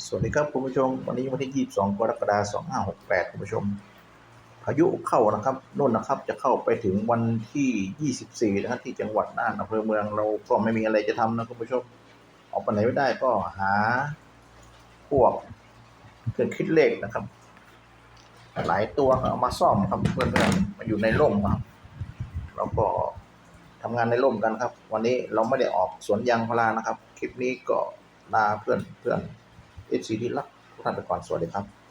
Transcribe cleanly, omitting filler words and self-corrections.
สวัสดีครับคุณผู้ชมวันนี้วันที่22กรกฎาคม2568คุณผู้ชมพายุเข้านะครับนู่นนะครับจะเข้าไปถึงวันที่24นะครับที่จังหวัดน่านอำเภอเมืองเราก็ไม่มีอะไรจะทำนะคุณผู้ชมออกไปไหนไม่ได้ก็หาพวกเครื่องคิดเลขนะครับหลายตัวเอามาซ่อมครับเพื่อนๆมาอยู่ในร่มครับเราก็ทำงานในร่มกันครับวันนี้เราไม่ได้ออกสวนยางพารานะครับคลิปนี้ก็ลาเพื่อนเอฟซีที่รักทุกท่านไปก่อนสวัสดีครับ